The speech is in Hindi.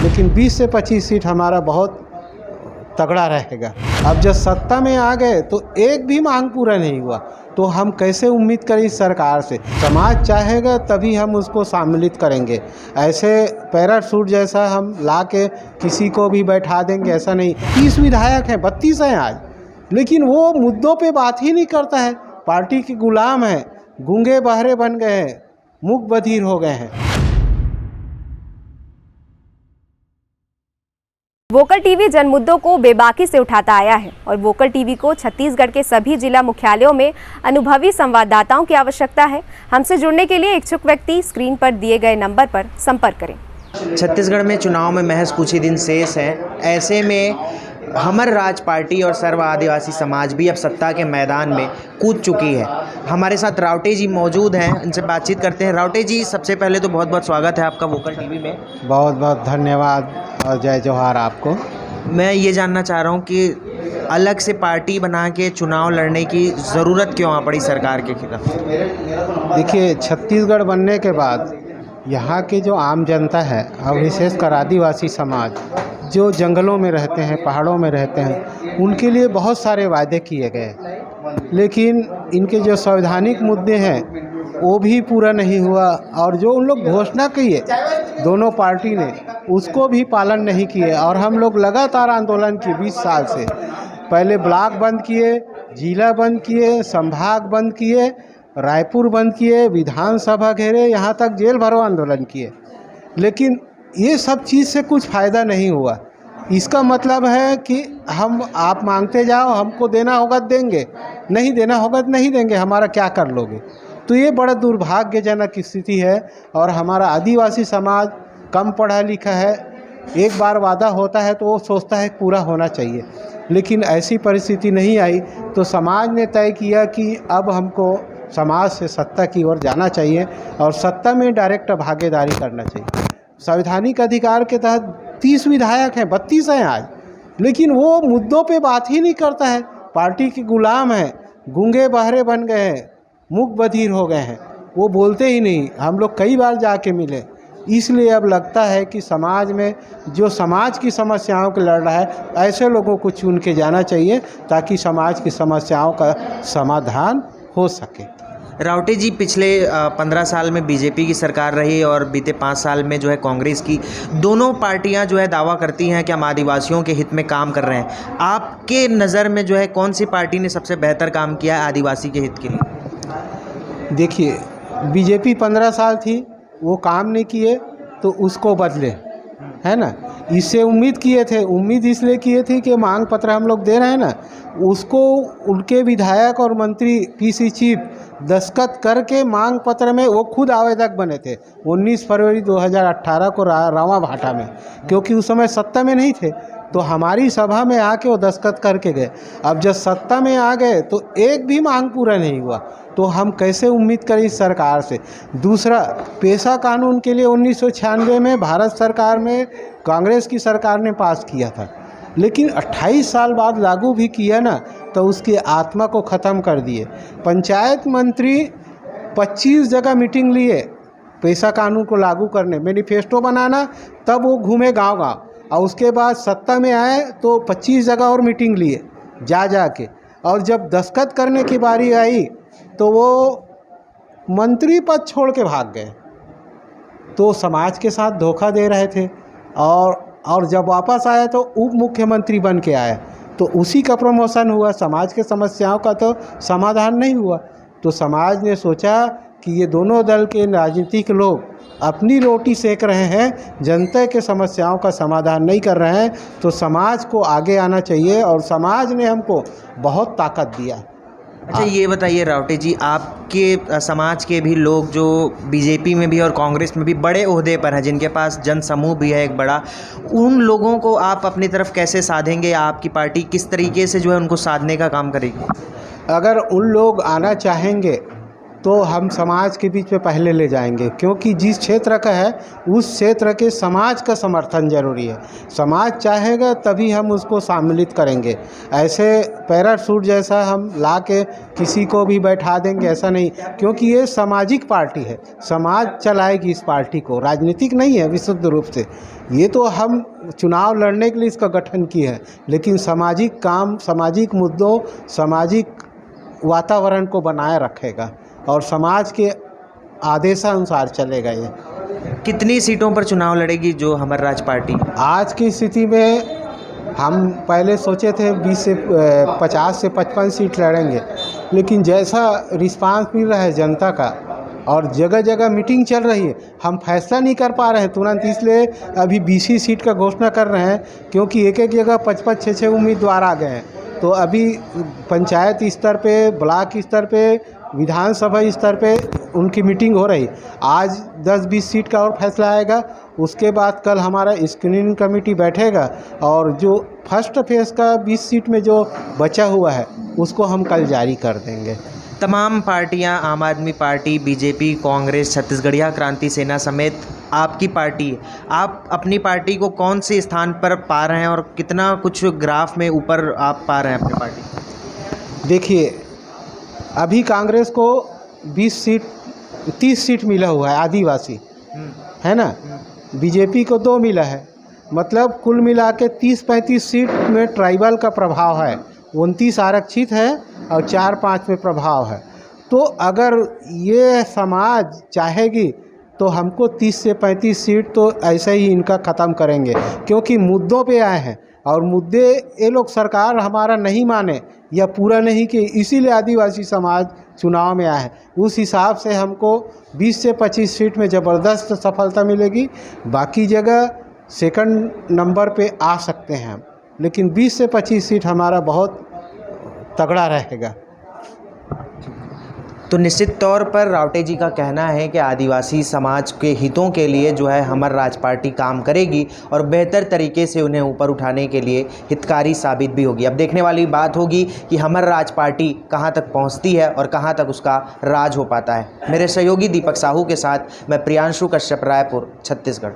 लेकिन 20 से 25 सीट हमारा बहुत तगड़ा रहेगा। अब जब सत्ता में आ गए तो एक भी मांग पूरा नहीं हुआ, तो हम कैसे उम्मीद करें इस सरकार से। समाज चाहेगा तभी हम उसको सम्मिलित करेंगे। ऐसे पैराशूट जैसा हम ला के किसी को भी बैठा देंगे ऐसा नहीं। 30 विधायक हैं, 32 हैं आज, लेकिन वो मुद्दों पे बात ही नहीं करता है। पार्टी के गुलाम हैं, गूंगे बहरे बन गए हैं, मूक बधिर हो गए हैं। वोकल टीवी जन मुद्दों को बेबाकी से उठाता आया है और वोकल टीवी को छत्तीसगढ़ के सभी जिला मुख्यालयों में अनुभवी संवाददाताओं की आवश्यकता है। हमसे जुड़ने के लिए इच्छुक व्यक्ति स्क्रीन पर दिए गए नंबर पर संपर्क करें। छत्तीसगढ़ में चुनाव में महज कुछ ही दिन शेष हैं। ऐसे में हमर राज पार्टी और सर्व आदिवासी समाज भी अब सत्ता के मैदान में कूद चुकी है। हमारे साथ रावटे जी मौजूद हैं, उनसे बातचीत करते हैं। रावटे जी, सबसे पहले तो बहुत बहुत स्वागत है आपका वोकल टीवी में। बहुत बहुत धन्यवाद और जय जोहार आपको। मैं ये जानना चाह रहा हूँ कि अलग से पार्टी बना के चुनाव लड़ने की ज़रूरत क्यों आ पड़ी सरकार के खिलाफ? देखिए, छत्तीसगढ़ बनने के बाद यहाँ की जो आम जनता है और विशेषकर आदिवासी समाज जो जंगलों में रहते हैं, पहाड़ों में रहते हैं, उनके लिए बहुत सारे वायदे किए गए, लेकिन इनके जो संवैधानिक मुद्दे हैं वो भी पूरा नहीं हुआ। और जो उन लोग घोषणा किए दोनों पार्टी ने, उसको भी पालन नहीं किए। और हम लोग लगातार आंदोलन किए 20 साल से। पहले ब्लॉक बंद किए, जिला बंद किए, संभाग बंद किए, रायपुर बंद किए, विधानसभा घेरे, यहाँ तक जेल भरो आंदोलन किए, लेकिन ये सब चीज़ से कुछ फ़ायदा नहीं हुआ। इसका मतलब है कि आप मांगते जाओ, हमको देना होगा देंगे, नहीं देना होगा नहीं देंगे, हमारा क्या कर लोगे। तो ये बड़ा दुर्भाग्यजनक स्थिति है। और हमारा आदिवासी समाज कम पढ़ा लिखा है, एक बार वादा होता है तो वो सोचता है पूरा होना चाहिए, लेकिन ऐसी परिस्थिति नहीं आई। तो समाज ने तय किया कि अब हमको समाज से सत्ता की ओर जाना चाहिए और सत्ता में डायरेक्ट भागीदारी करना चाहिए। संवैधानिक अधिकार के तहत 30 विधायक हैं, 32 हैं आज, लेकिन वो मुद्दों पे बात ही नहीं करता है। पार्टी के गुलाम हैं, गूंगे बहरे बन गए हैं, मूक बधिर हो गए हैं, वो बोलते ही नहीं। हम लोग कई बार जाके मिले, इसलिए अब लगता है कि समाज में जो समाज की समस्याओं को लड़ रहा है, ऐसे लोगों को चुन के जाना चाहिए ताकि समाज की समस्याओं का समाधान हो सके। रावटे जी, पिछले 15 साल में बीजेपी की सरकार रही और बीते 5 साल में जो है कांग्रेस की। दोनों पार्टियां जो है दावा करती हैं कि हम आदिवासियों के हित में काम कर रहे हैं। आपके नज़र में जो है कौन सी पार्टी ने सबसे बेहतर काम किया है आदिवासी के हित के लिए? देखिए, बीजेपी 15 साल थी, वो काम नहीं किए तो उसको बदले, है ना। इससे उम्मीद किए थे, उम्मीद इसलिए किए थे कि मांग पत्र हम लोग दे रहे हैं ना, उसको उनके विधायक और मंत्री पीसी चीफ दस्तखत करके मांग पत्र में वो खुद आवेदक बने थे 19 फरवरी 2018 को रावा भाटा में, क्योंकि उस समय सत्ता में नहीं थे। तो हमारी सभा में आके वो दस्तखत करके गए। अब जब सत्ता में आ गए तो एक भी मांग पूरा नहीं हुआ, तो हम कैसे उम्मीद करें इस सरकार से। दूसरा, पेशा कानून के लिए 1996 में भारत सरकार में कांग्रेस की सरकार ने पास किया था, लेकिन 28 साल बाद लागू भी किया ना, तो उसकी आत्मा को ख़त्म कर दिए। पंचायत मंत्री 25 जगह मीटिंग लिए पेशा कानून को लागू करने, मैनिफेस्टो बनाना, तब वो घूमे गांव-गांव, और उसके बाद सत्ता में आए तो 25 जगह और मीटिंग लिए जा के, और जब दस्तखत करने की बारी आई तो वो मंत्री पद छोड़ के भाग गए। तो समाज के साथ धोखा दे रहे थे। और जब वापस आया तो उप मुख्यमंत्री बन के आया, तो उसी का प्रमोशन हुआ, समाज के समस्याओं का तो समाधान नहीं हुआ। तो समाज ने सोचा कि ये दोनों दल के राजनीतिक लोग अपनी रोटी सेक रहे हैं, जनता के समस्याओं का समाधान नहीं कर रहे हैं, तो समाज को आगे आना चाहिए और समाज ने हमको बहुत ताकत दिया। अच्छा, ये बताइए रावटे जी, आपके समाज के भी लोग जो बीजेपी में भी और कांग्रेस में भी बड़े ओहदे पर हैं, जिनके पास जन समूह भी है एक बड़ा, उन लोगों को आप अपनी तरफ कैसे साधेंगे? आपकी पार्टी किस तरीके से जो है उनको साधने का काम करेगी? अगर उन लोग आना चाहेंगे तो हम समाज के बीच में पहले ले जाएंगे, क्योंकि जिस क्षेत्र का है उस क्षेत्र के समाज का समर्थन जरूरी है। समाज चाहेगा तभी हम उसको सम्मिलित करेंगे। ऐसे पैराशूट जैसा हम ला के किसी को भी बैठा देंगे ऐसा नहीं, क्योंकि ये सामाजिक पार्टी है, समाज चलाएगी इस पार्टी को, राजनीतिक नहीं है विशुद्ध रूप से। ये तो हम चुनाव लड़ने के लिए इसका गठन किए हैं, लेकिन सामाजिक काम, सामाजिक मुद्दों, सामाजिक वातावरण को बनाए रखेगा और समाज के आदेशानुसार चलेगा। ये कितनी सीटों पर चुनाव लड़ेगी जो हमर राज पार्टी? आज की स्थिति में हम पहले सोचे थे 50 से 55 सीट लड़ेंगे, लेकिन जैसा रिस्पांस मिल रहा है जनता का और जगह जगह मीटिंग चल रही है, हम फैसला नहीं कर पा रहे हैं तुरंत, इसलिए अभी 20 सीट का घोषणा कर रहे हैं, क्योंकि एक एक जगह 55, 6 उम्मीदवार आ गए हैं। तो अभी पंचायत स्तर पे, ब्लॉक स्तर पे, विधानसभा स्तर पे उनकी मीटिंग हो रही। आज 10-20 सीट का और फैसला आएगा, उसके बाद कल हमारा स्क्रीनिंग कमेटी बैठेगा और जो फर्स्ट फेज़ का 20 सीट में जो बचा हुआ है उसको हम कल जारी कर देंगे। तमाम पार्टियां, आम आदमी पार्टी, बीजेपी, कांग्रेस, छत्तीसगढ़िया क्रांति सेना समेत आपकी पार्टी, आप अपनी पार्टी को कौन से स्थान पर पा रहे हैं और कितना कुछ ग्राफ में ऊपर आप पा रहे हैं अपनी पार्टी? देखिए, अभी कांग्रेस को 30 सीट मिला हुआ है आदिवासी, है ना। बीजेपी को 2 मिला है, मतलब कुल मिला के 30-35 सीट में ट्राइबल का प्रभाव है, 29 आरक्षित है और 4-5 में प्रभाव है। तो अगर ये समाज चाहेगी तो हमको 30 से 35 सीट तो ऐसे ही इनका ख़त्म करेंगे, क्योंकि मुद्दों पे आए हैं और मुद्दे ये लोग सरकार हमारा नहीं माने या पूरा नहीं किए, इसीलिए आदिवासी समाज चुनाव में आया है। उस हिसाब से हमको 20 से 25 सीट में ज़बरदस्त सफलता मिलेगी, बाकी जगह सेकंड नंबर पे आ सकते हैं हम, लेकिन 20 से 25 सीट हमारा बहुत तगड़ा रहेगा। तो निश्चित तौर पर रावटे जी का कहना है कि आदिवासी समाज के हितों के लिए जो है हमर राज पार्टी काम करेगी और बेहतर तरीके से उन्हें ऊपर उठाने के लिए हितकारी साबित भी होगी। अब देखने वाली बात होगी कि हमर राज पार्टी कहां तक पहुंचती है और कहां तक उसका राज हो पाता है। मेरे सहयोगी दीपक साहू के साथ मैं प्रियांशु कश्यप, रायपुर, छत्तीसगढ़।